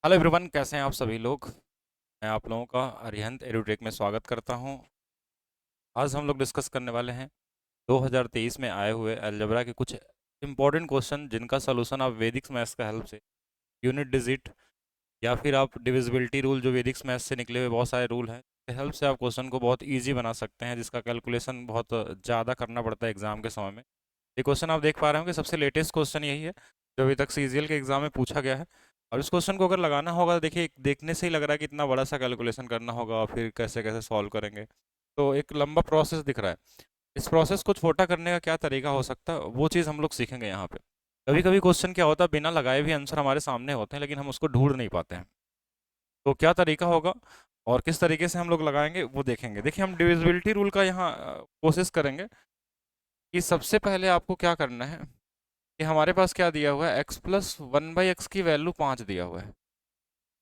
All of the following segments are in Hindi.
हेलो एवरीवन, कैसे हैं आप सभी लोग। मैं आप लोगों का अरिहंत एडुटेक में स्वागत करता हूं। आज हम लोग डिस्कस करने वाले हैं 2023 में आए हुए अलजेब्रा के कुछ इंपॉर्टेंट क्वेश्चन, जिनका सलूशन आप वैदिक मैथ्स का हेल्प से, यूनिट डिजिट या फिर आप डिविजिबिलिटी रूल, जो वैदिक मैथ्स से निकले हुए बहुत सारे रूल हैं, के हेल्प से आप क्वेश्चन को बहुत ईजी बना सकते हैं, जिसका कैलकुलेशन बहुत ज़्यादा करना पड़ता है एग्जाम के समय में। ये क्वेश्चन आप देख पा रहे होंगे, सबसे लेटेस्ट क्वेश्चन यही है जो अभी तक सीजीएल के एग्जाम में पूछा गया है। और इस क्वेश्चन को अगर लगाना होगा तो देखिए, देखने से ही लग रहा है कि इतना बड़ा सा कैलकुलेशन करना होगा और फिर कैसे कैसे सॉल्व करेंगे। तो एक लंबा प्रोसेस दिख रहा है। इस प्रोसेस को छोटा करने का क्या तरीका हो सकता है, वो चीज़ हम लोग सीखेंगे यहाँ पे। कभी कभी क्वेश्चन क्या होता है, बिना लगाए भी आंसर हमारे सामने होते हैं, लेकिन हम उसको ढूंढ नहीं पाते हैं। तो क्या तरीका होगा और किस तरीके से हम लोग लगाएंगे वो देखेंगे। देखिए, हम डिविजिबिलिटी रूल का यहाँ कोशिश करेंगे कि सबसे पहले आपको क्या करना है कि हमारे पास क्या दिया हुआ है, x+1/x की वैल्यू 5 दिया हुआ है।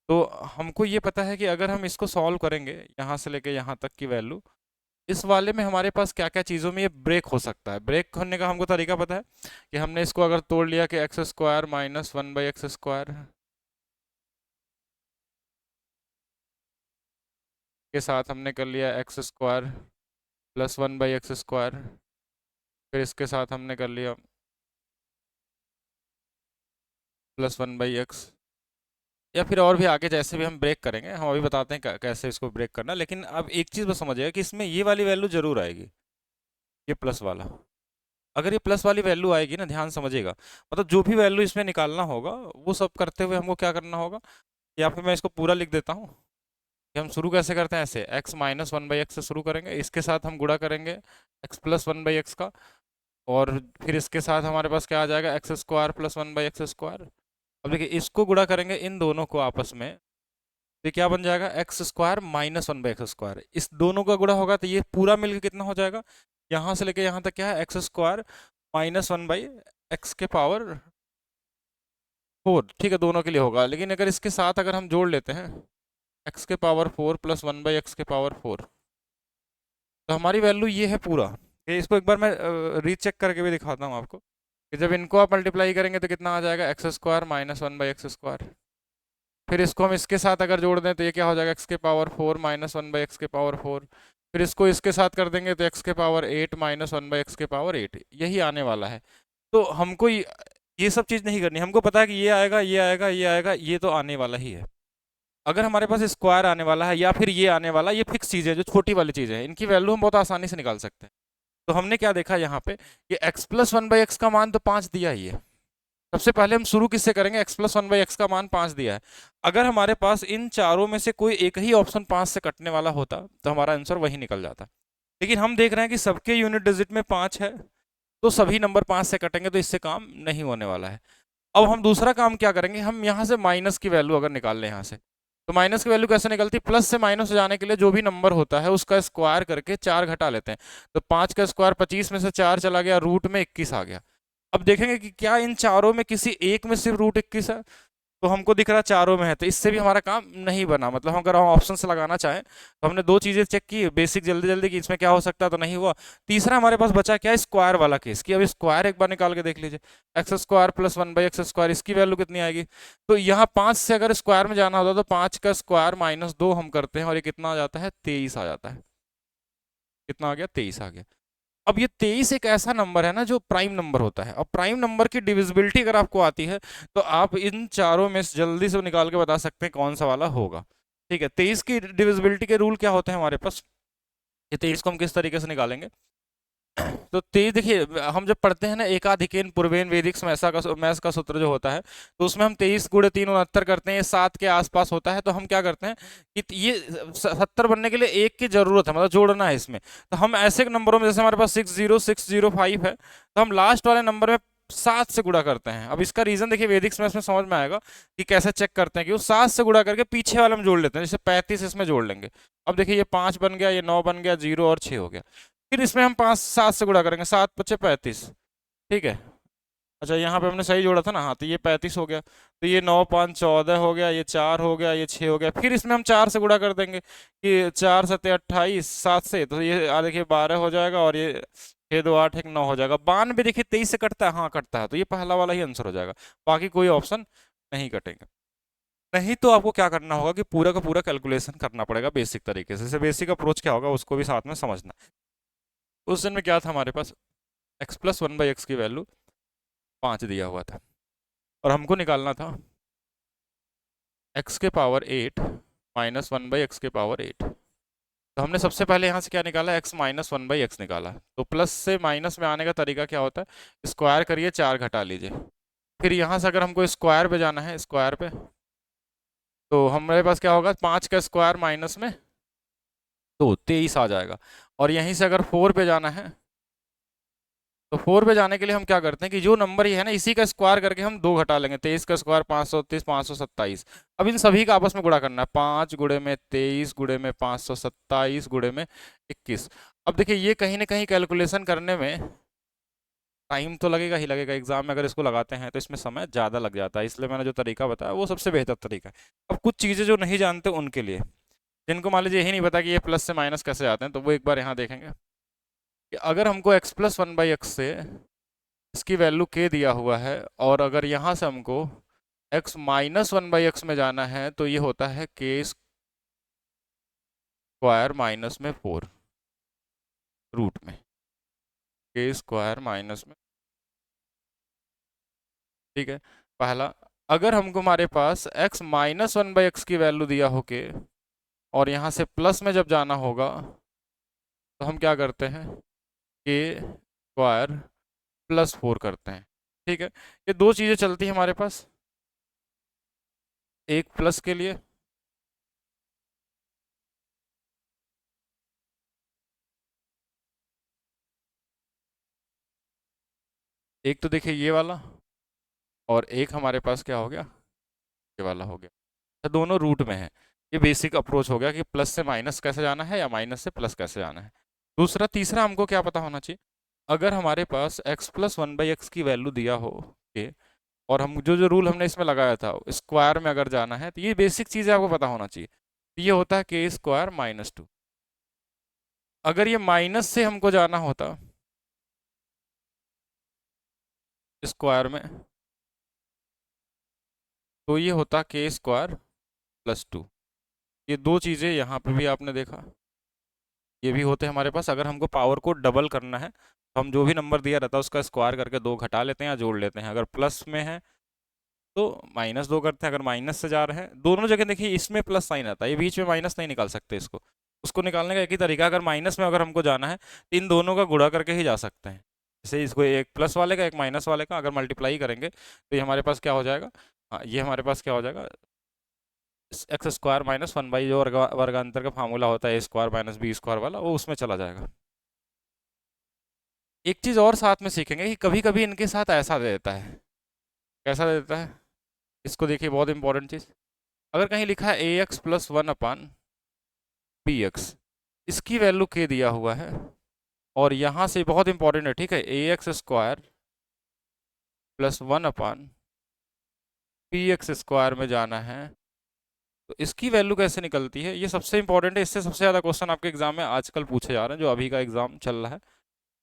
तो हमको ये पता है कि अगर हम इसको सॉल्व करेंगे यहाँ से लेके यहाँ तक की वैल्यू, इस वाले में हमारे पास क्या क्या चीज़ों में ये ब्रेक हो सकता है। ब्रेक होने का हमको तरीका पता है कि हमने इसको अगर तोड़ लिया कि x² - 1/x² के साथ हमने कर लिया x² + 1/x², फिर इसके साथ हमने कर लिया +1/x, या फिर और भी आगे जैसे भी हम ब्रेक करेंगे, हम अभी बताते हैं कैसे इसको ब्रेक करना। लेकिन अब एक चीज़ बस समझिएगा कि इसमें ये वाली वैल्यू जरूर आएगी, ये प्लस वाला। अगर ये प्लस वाली वैल्यू आएगी ना, ध्यान समझिएगा, मतलब जो भी वैल्यू इसमें निकालना होगा वो सब करते हुए हमको क्या करना होगा, या फिर मैं इसको पूरा लिख देता हूँ कि हम शुरू कैसे करते हैं। ऐसे x-1/x से शुरू करेंगे, इसके साथ हम गुणा करेंगे x+1/x का, और फिर इसके साथ हमारे पास क्या आ जाएगा, x² + 1/x²। अब देखिए, इसको गुणा करेंगे इन दोनों को आपस में, तो क्या बन जाएगा, x² - 1/x²। इस दोनों का गुणा होगा तो ये पूरा मिलकर कितना हो जाएगा, यहाँ से लेके यहाँ तक क्या है, x² - 1/x4। ठीक है, दोनों के लिए होगा। लेकिन अगर इसके साथ अगर हम जोड़ लेते हैं x⁴ + 1/x4, तो हमारी वैल्यू ये है पूरा। ये इसको एक बार मैं रीचेक करके भी दिखाता हूँ आपको कि जब इनको आप मल्टीप्लाई करेंगे तो कितना आ जाएगा, x² - 1/x²। फिर इसको हम इसके साथ अगर जोड़ दें तो ये क्या हो जाएगा, x⁴ - 1/x4। फिर इसको इसके साथ कर देंगे तो x⁸ - 1/x8। यही आने वाला है। तो हमको ये सब चीज़ नहीं करनी, हमको पता है कि ये आएगा, ये आएगा, ये आएगा, ये तो आने वाला ही है। अगर हमारे पास स्क्वायर आने वाला है या फिर ये आने वाला, ये फिक्स चीज़ है, जो छोटी वाली चीज़ है, इनकी वैल्यू हम बहुत आसानी से निकाल सकते हैं। तो हमने क्या देखा यहाँ पे कि x+1/x का मान तो 5 दिया ही है। सबसे पहले हम शुरू किससे करेंगे, x+1/x का मान 5 दिया है। अगर हमारे पास इन चारों में से कोई एक ही ऑप्शन 5 से कटने वाला होता तो हमारा आंसर वही निकल जाता। लेकिन हम देख रहे हैं कि सबके यूनिट डिजिट में 5 है, तो सभी नंबर 5 से कटेंगे, तो इससे काम नहीं होने वाला है। अब हम दूसरा काम क्या करेंगे, हम यहाँ से माइनस की वैल्यू अगर निकाल लें यहाँ से, तो माइनस की वैल्यू कैसे निकलती है, प्लस से माइनस हो जाने के लिए जो भी नंबर होता है उसका स्क्वायर करके 4 घटा लेते हैं। तो 5 का स्क्वायर 25 में से 4 चला गया, रूट में 21 आ गया। अब देखेंगे कि क्या इन चारों में किसी एक में सिर्फ √21 है, तो हमको दिख रहा है चारों में है, तो इससे भी हमारा काम नहीं बना। मतलब हम अगर हम ऑप्शन से लगाना चाहें तो हमने दो चीज़ें चेक की बेसिक जल्दी जल्दी कि इसमें क्या हो सकता है, तो नहीं हुआ। तीसरा हमारे पास बचा क्या, स्क्वायर वाला केस, कि अब स्क्वायर एक बार निकाल के देख लीजिए, x² + 1/x², इसकी वैल्यू कितनी आएगी। तो यहाँ 5 से अगर स्क्वायर में जाना होता तो 5 का स्क्वायर -2 हम करते हैं, और ये कितना आ जाता है, 23 आ जाता है। कितना आ गया, 23 आ गया। अब ये 23 एक ऐसा नंबर है ना जो प्राइम नंबर होता है, और प्राइम नंबर की डिविजिबिलिटी अगर आपको आती है तो आप इन चारों में से जल्दी से निकाल के बता सकते हैं कौन सा वाला होगा। ठीक है, 23 की डिविजिबिलिटी के रूल क्या होते हैं हमारे पास, ये 23 को हम किस तरीके से निकालेंगे। तो 23 देखिए, हम जब पढ़ते हैं ना एकाधिकेन पूर्वेन वैदिक मैथ्स का सूत्र जो होता है, तो उसमें हम 23 × 3 69 करते हैं, ये 7 के आसपास होता है। तो हम क्या करते हैं कि ये 70 बनने के लिए एक की जरूरत है, मतलब जोड़ना है इसमें। तो हम ऐसे नंबरों में, जैसे हमारे पास 60605 है, तो हम लास्ट वाले नंबर में 7 से गुणा करते हैं। अब इसका रीजन देखिए वैदिक मैथ्स में समझ में आएगा कि कैसे चेक करते हैं, कि वो 7 से गुणा करके पीछे वाले में जोड़ लेते हैं, जैसे 35 इसमें जोड़ लेंगे। अब देखिए, ये 5 बन गया, ये 9 बन गया, 0 और 6 हो गया। फिर इसमें हम 5 7 से गुणा करेंगे, 7×5 = 35। ठीक है, अच्छा यहाँ पे हमने सही जोड़ा था ना, हाँ, तो ये 35 हो गया। तो ये 9 5 14 हो गया, ये 4 हो गया, ये 6 हो गया। फिर इसमें हम 4 से गुणा कर देंगे कि 4 7 28, 7 से, तो ये देखिए 12 हो जाएगा, और ये 6 2 8 1 9 हो जाएगा। 92 देखिए 23 से कटता है, हाँ कटता है, तो ये पहला वाला ही आंसर हो जाएगा, बाकी कोई ऑप्शन नहीं कटेंगे। नहीं तो आपको क्या करना होगा कि पूरा का पूरा कैलकुलेशन करना पड़ेगा बेसिक तरीके से। जैसे बेसिक अप्रोच क्या होगा उसको भी साथ में समझना। उस दिन में क्या था हमारे पास, X plus one by X की वैल्यू 5 दिया हुआ था और हमको निकालना था एक्स के power 8 minus one by x के पावर 8। तो हमने सबसे पहले यहाँ से क्या निकाला, x minus one by x निकाला। तो प्लस से माइनस में आने का तरीका क्या होता है, स्क्वायर करिए 4 घटा लीजिए। फिर यहाँ से अगर हमको स्क्वायर पे जाना है, स्क्वायर पे, तो हमारे पास क्या होगा, 5 का स्क्वायर माइनस में तो 23 आ जाएगा। और यहीं से अगर 4 पे जाना है, तो 4 पे जाने के लिए हम क्या करते हैं कि जो नंबर ये है ना इसी का स्क्वायर करके हम 2 घटा लेंगे। 23 का स्क्वायर 530, 527। अब इन सभी का आपस में गुणा करना है, 5 गुणे में 23 गुणे में 527 गुणे में 21। अब देखिए ये कहीं ना कहीं कैलकुलेशन करने में टाइम तो लगेगा ही लगेगा। एग्जाम में अगर इसको लगाते हैं तो इसमें समय ज़्यादा लग जाता है, इसलिए मैंने जो तरीका बताया वो सबसे बेहतर तरीका है। अब कुछ चीज़ें जो नहीं जानते उनके लिए, जिनको मान लीजिए यही नहीं पता कि ये प्लस से माइनस कैसे आते हैं, तो वो एक बार यहाँ देखेंगे कि अगर हमको x plus one by x से इसकी वैल्यू के दिया हुआ है और अगर यहाँ से हमको x minus one by x में जाना है तो ये होता है के स्क्वायर माइनस में 4 रूट में, के स्क्वायर माइनस में। ठीक है, पहला। अगर हमको हमारे पास X minus one by X की वैल्यू दिया हो के और यहाँ से प्लस में जब जाना होगा तो हम क्या करते हैं, के स्क्वायर प्लस 4 करते हैं। ठीक है, ये दो चीज़ें चलती हैं हमारे पास, एक प्लस के लिए, एक तो देखिए ये वाला, और एक हमारे पास क्या हो गया, ये वाला हो गया। तो दोनों रूट में है। ये बेसिक अप्रोच हो गया कि प्लस से माइनस कैसे जाना है या माइनस से प्लस कैसे जाना है। दूसरा तीसरा हमको क्या पता होना चाहिए, अगर हमारे पास x plus one by X की वैल्यू दिया हो के और हम जो जो रूल हमने इसमें लगाया था स्क्वायर में अगर जाना है, तो ये बेसिक चीज़ें आपको पता होना चाहिए। ये होता है के स्क्वायर माइनस 2। अगर ये माइनस से हमको जाना होता स्क्वायर में तो ये होता के स्क्वायर प्लस 2। ये दो चीज़ें यहाँ पे भी आपने देखा, ये भी होते हैं हमारे पास। अगर हमको पावर को डबल करना है तो हम जो भी नंबर दिया रहता है उसका स्क्वायर करके 2 घटा लेते हैं या जोड़ लेते हैं। अगर प्लस में है तो माइनस 2 करते हैं। अगर माइनस से जा रहे हैं, दोनों जगह देखिए इसमें प्लस साइन आता है, ये बीच में माइनस नहीं निकाल सकते इसको। उसको निकालने का एक ही तरीका, अगर माइनस में अगर हमको जाना है तो इन दोनों का गुणा करके ही जा सकते हैं। जैसे इसको एक प्लस वाले का एक माइनस वाले का अगर मल्टीप्लाई करेंगे तो ये हमारे पास क्या हो जाएगा, हाँ ये हमारे पास क्या हो जाएगा, x square minus one by जो वर्गांतर का फार्मूला होता है ए स्क्वायर माइनस बी स्क्वायर वाला, वो उसमें चला जाएगा। एक चीज़ और साथ में सीखेंगे कि कभी कभी इनके साथ ऐसा दे देता है। कैसा दे देता है, इसको देखिए, बहुत इंपॉर्टेंट चीज़। अगर कहीं लिखा है A X plus one upon B X, इसकी वैल्यू के दिया हुआ है और यहाँ से बहुत इंपॉर्टेंट है, ठीक है, A X square plus one upon B X square में जाना है, तो इसकी वैल्यू कैसे निकलती है, ये सबसे इंपॉर्टेंट है। इससे सबसे ज़्यादा क्वेश्चन आपके एग्जाम में आजकल पूछे जा रहे हैं, जो अभी का एग्जाम चल रहा है।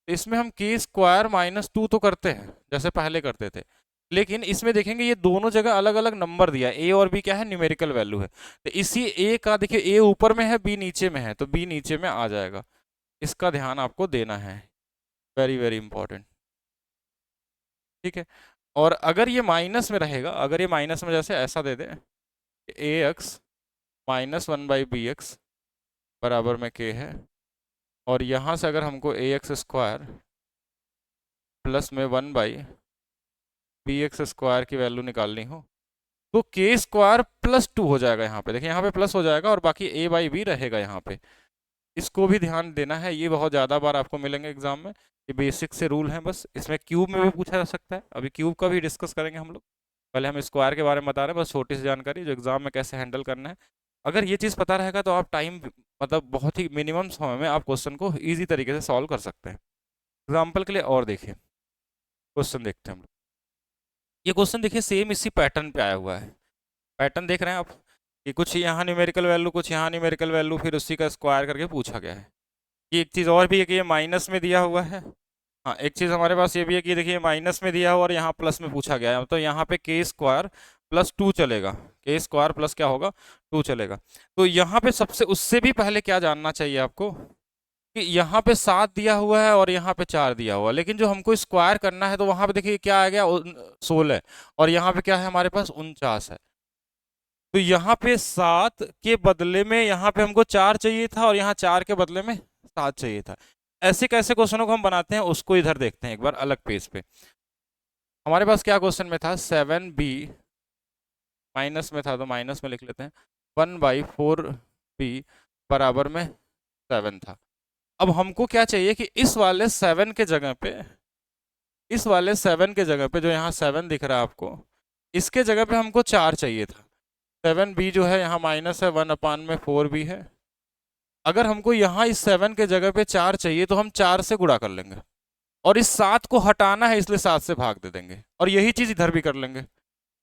तो इसमें हम के स्क्वायर माइनस 2 तो करते हैं जैसे पहले करते थे, लेकिन इसमें देखेंगे ये दोनों जगह अलग अलग नंबर दिया है। ए और बी क्या है, न्यूमेरिकल वैल्यू है। तो इसी ए का देखिए, ए ऊपर में है बी नीचे में है, तो बी नीचे में आ जाएगा। इसका ध्यान आपको देना है, वेरी वेरी इंपॉर्टेंट। ठीक है, और अगर ये माइनस में रहेगा, अगर ये माइनस में जैसे ऐसा दे दे, A X minus one by B X बराबर में के है, और यहाँ से अगर हमको ए एक्स स्क्वायर प्लस में one by B X square की वैल्यू निकालनी हो, तो के स्क्वायर प्लस 2 हो जाएगा। यहाँ पे देखिए, यहाँ पे प्लस हो जाएगा और बाकी ए बाई बी रहेगा यहाँ पे। इसको भी ध्यान देना है, ये बहुत ज़्यादा बार आपको मिलेंगे एग्जाम में। ये बेसिक से रूल हैं बस। इसमें क्यूब में भी पूछा जा सकता है, अभी क्यूब का भी डिस्कस करेंगे हम लोग। पहले हम स्क्वायर के बारे में बता रहे हैं, बस छोटी सी जानकारी जो एग्जाम में कैसे हैंडल करना है। अगर ये चीज़ पता रहेगा तो आप टाइम मतलब बहुत ही मिनिमम समय में आप क्वेश्चन को ईजी तरीके से सॉल्व कर सकते हैं। एग्जाम्पल के लिए और देखिए, क्वेश्चन देखते हैं हम लोग। ये क्वेश्चन देखिए सेम इसी पैटर्न पे आया हुआ है। पैटर्न देख रहे हैं आप कि कुछ यहाँ न्यूमेरिकल वैल्यू, कुछ यहाँ न्यूमेरिकल वैल्यू, फिर उसी का स्क्वायर करके पूछा गया है। कि एक चीज़ और भी है कि ये माइनस में दिया हुआ है। हाँ, एक चीज़ हमारे पास ये भी है कि देखिए माइनस में दिया हुआ और यहाँ प्लस में पूछा गया है, तो यहाँ पे के स्क्वायर प्लस 2 चलेगा, के स्क्वायर प्लस क्या होगा 2 चलेगा। तो यहाँ पे सबसे उससे भी पहले क्या जानना चाहिए आपको कि यहाँ पे 7 दिया हुआ है और यहाँ पे 4 दिया हुआ है, लेकिन जो हमको स्क्वायर करना है तो वहां पे देखिए क्या आ गया 16, और यहाँ पे क्या है हमारे पास 49 है। तो यहाँ पे 7 के बदले में यहाँ पे हमको 4 चाहिए था और यहाँ 4 के बदले में 7 चाहिए था। ऐसे कैसे क्वेश्चनों को हम बनाते हैं उसको इधर देखते हैं एक बार अलग पेज पे। हमारे पास क्या क्वेश्चन में था 7b, माइनस में था तो माइनस में लिख लेते हैं, 1/4b बराबर में 7 था। अब हमको क्या चाहिए कि इस वाले 7 के जगह पे, इस वाले 7 के जगह पे जो यहाँ 7 दिख रहा है आपको, इसके जगह पे हमको 4 चाहिए था। 7b जो है यहाँ माइनस है, 1/4b है। अगर हमको यहाँ इस 7 के जगह पे 4 चाहिए तो हम 4 से गुणा कर लेंगे, और इस 7 को हटाना है इसलिए 7 से भाग दे देंगे, और यही चीज इधर भी कर लेंगे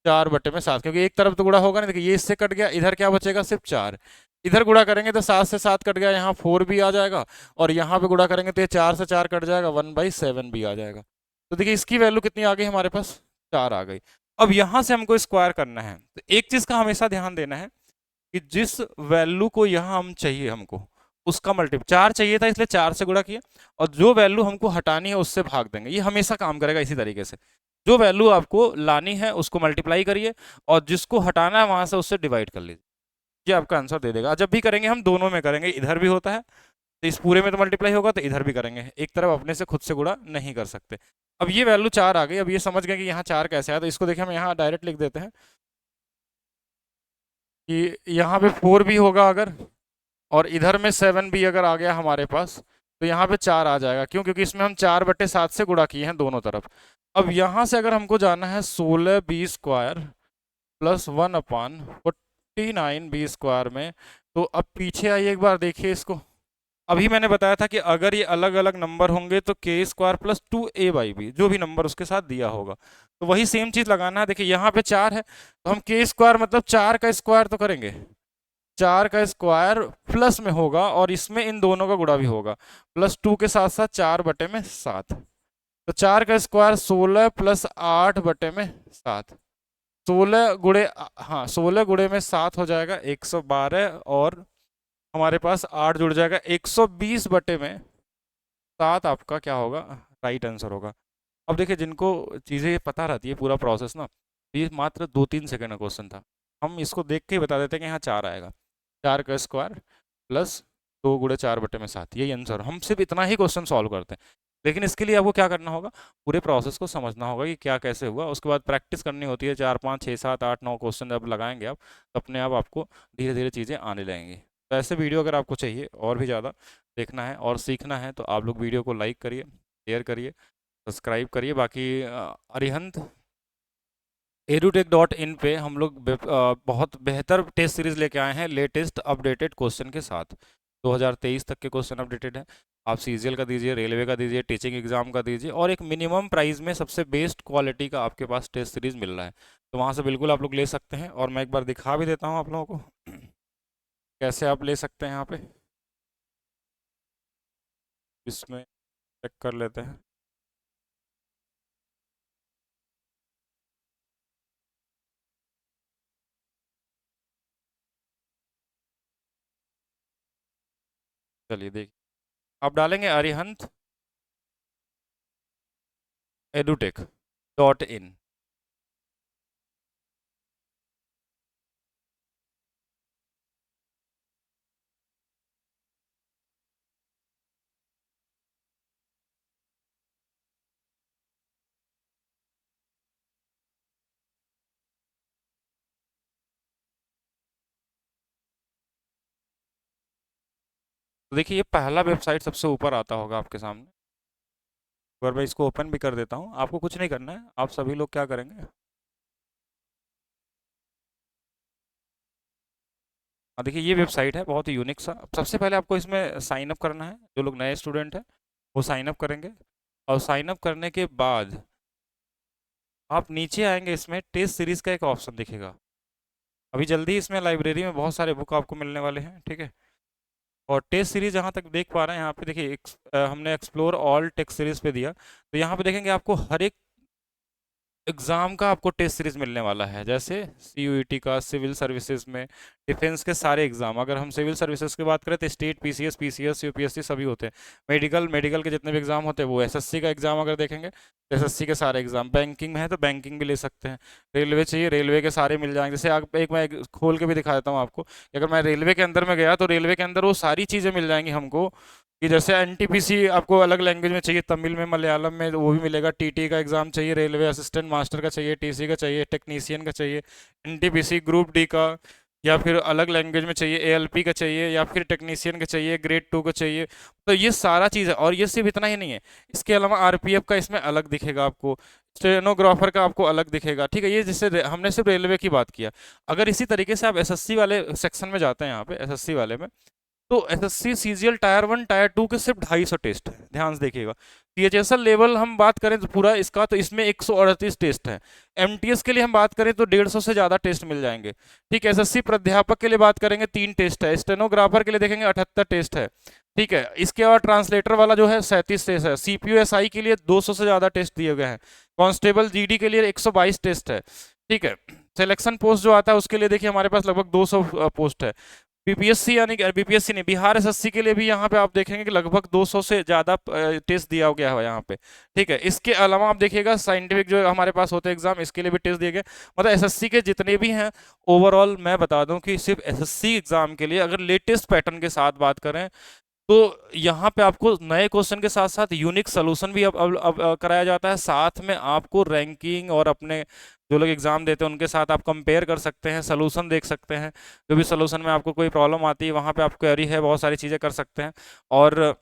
4/7, क्योंकि एक तरफ तो गुणा होगा नहीं। देखिए ये इससे कट गया, इधर क्या बचेगा सिर्फ 4। इधर गुणा करेंगे तो 7 से 7 कट गया, यहाँ 4 भी आ जाएगा, और यहाँ पे गुणा करेंगे तो ये 4 से 4 कट जाएगा, 1/7 भी आ जाएगा। तो देखिए इसकी वैल्यू कितनी आ गई हमारे पास, 4 आ गई। अब यहाँ से हमको स्क्वायर करना है, तो एक चीज का हमेशा ध्यान देना है कि जिस वैल्यू को यहाँ हम चाहिए हमको उसका मल्टीपल, 4 चाहिए था इसलिए 4 से गुणा किया, और जो वैल्यू हमको हटानी है उससे भाग देंगे। ये हमेशा काम करेगा इसी तरीके से, जो वैल्यू आपको लानी है उसको मल्टीप्लाई करिए और जिसको हटाना है वहां से उससे डिवाइड कर लीजिए, ये आपका आंसर दे देगा। जब भी करेंगे हम दोनों में करेंगे, इधर भी होता है तो इस पूरे में तो मल्टीप्लाई होगा, तो इधर भी करेंगे, एक तरफ अपने से खुद से गुणा नहीं कर सकते। अब ये वैल्यू 4 आ गई, अब ये समझ गए कि यहाँ 4 कैसे आया, तो इसको देखिए हम यहाँ डायरेक्ट लिख देते हैं कि यहाँ पे 4 भी होगा अगर, और इधर में 7 भी अगर आ गया हमारे पास, तो यहाँ पे 4 आ जाएगा। क्यों? क्योंकि इसमें हम 4/7 से गुणा किए हैं दोनों तरफ। अब यहाँ से अगर हमको जाना है 16b square plus 1/49b square में, तो अब पीछे आइए एक बार देखिए इसको। अभी मैंने बताया था कि अगर ये अलग अलग नंबर होंगे तो के स्क्वायर प्लस 2a/b, जो भी नंबर उसके साथ दिया होगा, तो वही सेम चीज लगाना है। देखिए यहाँ पे 4 है तो हम के स्क्वायर मतलब 4 का स्क्वायर तो करेंगे, 4 का स्क्वायर प्लस में होगा और इसमें इन दोनों का गुणा भी होगा, प्लस 2 के साथ साथ 4/7। तो 4 का स्क्वायर 16 प्लस 8/7, 16 गुणे, हाँ 16 गुणे में 7 हो जाएगा 112, और हमारे पास 8 जुड़ जाएगा 120/7 आपका क्या होगा, राइट आंसर होगा। अब देखिए जिनको चीज़ें पता रहती है पूरा प्रोसेस ना, ये मात्र 2-3 सेकंड का क्वेश्चन था, हम इसको देख के ही बता देते हैं कि यहाँ 4 आएगा, 4 का स्क्वायर प्लस 2 गुणे 4/7, यही आंसर। हम सिर्फ इतना ही क्वेश्चन सॉल्व करते हैं, लेकिन इसके लिए आपको क्या करना होगा, पूरे प्रोसेस को समझना होगा कि क्या कैसे हुआ, उसके बाद प्रैक्टिस करनी होती है। 4 5 6 7 8 9 क्वेश्चन जब लगाएंगे आप, तो अपने आप आपको धीरे धीरे चीज़ें आने लगेंगी। तो ऐसे वीडियो अगर आपको चाहिए और भी ज़्यादा देखना है और सीखना है तो आप लोग वीडियो को लाइक करिए, शेयर करिए, सब्सक्राइब करिए। बाकी अरिहंत edutech.in पे हम लोग बहुत बेहतर टेस्ट सीरीज लेके आए हैं, लेटेस्ट अपडेटेड क्वेश्चन के साथ। 2023 तक के क्वेश्चन अपडेटेड है। आप सीजीएल का दीजिए, रेलवे का दीजिए, टीचिंग एग्जाम का दीजिए, और एक मिनिमम प्राइस में सबसे बेस्ट क्वालिटी का आपके पास टेस्ट सीरीज मिल रहा है, तो वहाँ से बिल्कुल आप लोग ले सकते हैं। और मैं एक बार दिखा भी देता हूँ आप लोगों को कैसे आप ले सकते हैं। यहाँ पे इसमें चेक कर लेते हैं। चलिए देखिए, आप डालेंगे अरिहंत edutech.in। तो देखिए ये पहला वेबसाइट सबसे ऊपर आता होगा आपके सामने। एक बार मैं इसको ओपन भी कर देता हूँ, आपको कुछ नहीं करना है, आप सभी लोग क्या करेंगे, देखिए ये वेबसाइट है बहुत ही यूनिक सा। सबसे पहले आपको इसमें साइन अप करना है, जो लोग नए स्टूडेंट हैं वो साइन अप करेंगे, और साइन अप करने के बाद आप नीचे आएंगे, इसमें टेस्ट सीरीज़ का एक ऑप्शन दिखेगा। अभी जल्दी इसमें लाइब्रेरी में बहुत सारे बुक आपको मिलने वाले हैं, ठीक है। और टेस्ट सीरीज जहाँ तक देख पा रहे हैं यहाँ पे देखिए, हमने एक्सप्लोर ऑल टेक्स्ट सीरीज पे दिया, तो यहाँ पे देखेंगे आपको हर एक एग्ज़ाम का आपको टेस्ट सीरीज मिलने वाला है, जैसे सीयूईटी का, सिविल सर्विसेज में, डिफेंस के सारे एग्जाम। अगर हम सिविल सर्विसेज की बात करें तो स्टेट, पीसीएस, पीसीएस, यूपीएससी सभी होते हैं। मेडिकल, मेडिकल के जितने भी एग्जाम होते हैं वो। एसएससी का एग्जाम अगर देखेंगे तो एसएससी के सारे एग्जाम। बैंकिंग में है तो बैंकिंग भी ले सकते हैं। रेलवे चाहिए, रेलवे के सारे मिल जाएंगे। जैसे आप एक, मैं खोल के भी दिखा देता हूँ आपको कि अगर मैं रेलवे के अंदर में गया तो रेलवे के अंदर वो सारी चीज़ें मिल जाएंगी हमको, कि जैसे एनटीपीसी आपको अलग लैंग्वेज में चाहिए, तमिल में, मलयालम में, वो भी मिलेगा। टीटी का एग्जाम चाहिए, रेलवे असिस्टेंट मास्टर का चाहिए, टीसी का चाहिए, टेक्नीशियन का चाहिए, एनटीपीसी ग्रुप डी का, या फिर अलग लैंग्वेज में चाहिए, एएलपी का चाहिए, या फिर टेक्नीशियन का चाहिए, ग्रेड 2 का चाहिए। तो ये सारा चीज़ है। और ये सिर्फ इतना ही नहीं है, इसके अलावा आरपीएफ का इसमें अलग दिखेगा आपको, स्टेनोग्राफर का आपको अलग दिखेगा। ठीक है, ये जैसे हमने सिर्फ रेलवे की बात किया। अगर इसी तरीके से आप एसएससी वाले सेक्शन में जाते हैं, यहाँ पे एसएससी वाले में, तो एसएससी सीजीएल टायर 1 टायर 2 के सिर्फ 250 टेस्ट है। ध्यान से देखिएगा। सीएचएसएल लेवल हम बात करें तो पूरा इसका, तो इसमें 138 टेस्ट है। एमटीएस के लिए हम बात करें तो 150 से ज़्यादा टेस्ट मिल जाएंगे। ठीक है, एसएससी प्राध्यापक के लिए बात करेंगे 3 टेस्ट है। स्टेनोग्राफर के लिए देखेंगे 78 टेस्ट है। ठीक है, इसके बाद ट्रांसलेटर वाला जो है 37 टेस्ट है। सीपीयूएसआई के लिए 200 से ज़्यादा टेस्ट दिए गए हैं। कांस्टेबल जीडी के लिए 122 टेस्ट है। ठीक है, सिलेक्शन पोस्ट जो आता है उसके लिए देखिए हमारे पास लगभग 200 पोस्ट है। बीपीएससी यानी कि बीपीएससी नहीं, बिहार एसएससी के लिए भी यहाँ पे आप देखेंगे कि लगभग 200 से ज़्यादा टेस्ट दिया गया है यहाँ पे। ठीक है, इसके अलावा आप देखिएगा साइंटिफिक जो हमारे पास होते हैं एग्जाम, इसके लिए भी टेस्ट दिए गए। मतलब एसएससी के जितने भी हैं ओवरऑल, मैं बता दूं कि सिर्फ एसएससी एग्जाम के लिए अगर लेटेस्ट पैटर्न के साथ बात करें तो यहाँ पे आपको नए क्वेश्चन के साथ साथ यूनिक सोल्यूशन भी अब कराया जाता है। साथ में आपको रैंकिंग और अपने जो लोग एग्जाम देते हैं उनके साथ आप कंपेयर कर सकते हैं, सोल्यूशन देख सकते हैं। जो भी सोल्यूशन में आपको कोई प्रॉब्लम आती है वहाँ पे आप क्वेरी है, बहुत सारी चीज़ें कर सकते हैं। और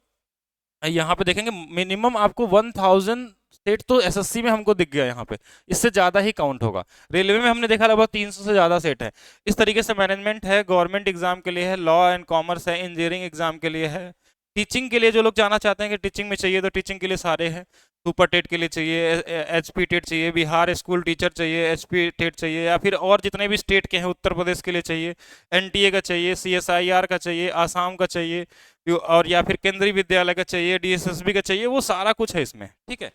यहाँ पे देखेंगे मिनिमम आपको 1000 सेट तो एसएससी में हमको दिख गया यहाँ पे, इससे ज़्यादा ही काउंट होगा। रेलवे में हमने देखा लगभग 300 से ज़्यादा सेट है। इस तरीके से मैनेजमेंट है, गवर्नमेंट एग्जाम के लिए है, लॉ एंड कॉमर्स है, इंजीनियरिंग एग्जाम के लिए है। टीचिंग के लिए जो लोग जाना चाहते हैं कि टीचिंग में चाहिए तो टीचिंग के लिए सारे हैं। सुपर टेट के लिए चाहिए, एचपी टेट चाहिए, बिहार स्कूल टीचर चाहिए, एचपी टेट चाहिए, या फिर और जितने भी स्टेट के हैं, उत्तर प्रदेश के लिए चाहिए, एनटीए का चाहिए, सीएसआईआर का चाहिए, आसाम का चाहिए, और या फिर केंद्रीय विद्यालय का चाहिए, डीएसएसबी का चाहिए, वो सारा कुछ है इसमें। ठीक है,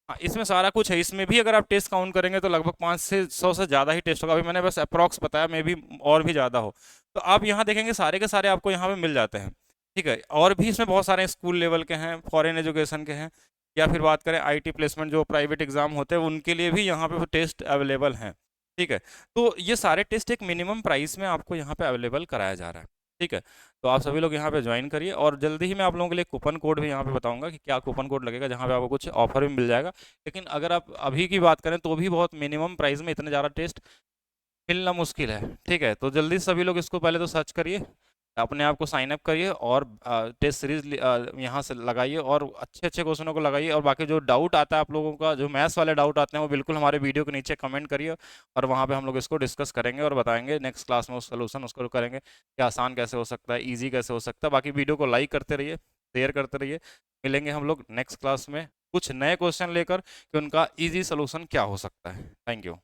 हाँ इसमें सारा कुछ है। इसमें भी अगर आप टेस्ट काउंट करेंगे तो लगभग 5 से 100 से ज़्यादा ही टेस्ट होगा। अभी मैंने बस अप्रॉक्स बताया, मे भी और भी ज़्यादा हो। तो आप यहाँ देखेंगे सारे के सारे आपको यहाँ पे मिल जाते हैं। ठीक है, और भी इसमें बहुत सारे स्कूल लेवल के हैं, फॉरेन एजुकेशन के हैं, या फिर बात करें आईटी प्लेसमेंट जो प्राइवेट एग्जाम होते हैं उनके लिए भी यहाँ पे टेस्ट अवेलेबल हैं। ठीक है, तो ये सारे टेस्ट एक मिनिमम प्राइस में आपको यहाँ पे अवेलेबल कराया जा रहा है। ठीक है, तो आप सभी लोग यहाँ पे ज्वाइन करिए, और जल्दी ही मैं आप लोगों के लिए कूपन कोड भी यहाँ पे बताऊंगा कि क्या कूपन कोड लगेगा, जहाँ पे आपको कुछ ऑफर भी मिल जाएगा। लेकिन अगर आप अभी की बात करें तो भी बहुत मिनिमम प्राइस में इतने ज़्यादा टेस्ट मिलना मुश्किल है। ठीक है, तो जल्दी से सभी लोग इसको पहले तो सर्च करिए, अपने आप को साइन अप करिए, और टेस्ट सीरीज यहाँ से लगाइए, और अच्छे अच्छे क्वेश्चनों को लगाइए। और बाकी जो डाउट आता है आप लोगों का, जो मैथ्स वाले डाउट आते हैं, वो बिल्कुल हमारे वीडियो के नीचे कमेंट करिए, और वहाँ पे हम लोग इसको डिस्कस करेंगे और बताएंगे नेक्स्ट क्लास में उस सोल्यूशन उसको करेंगे कि आसान कैसे हो सकता है, ईजी कैसे हो सकता है। बाकी वीडियो को लाइक करते रहिए, शेयर करते रहिए। मिलेंगे हम लोग नेक्स्ट क्लास में कुछ नए क्वेश्चन लेकर कि उनका ईजी सोल्यूशन क्या हो सकता है। Thank you.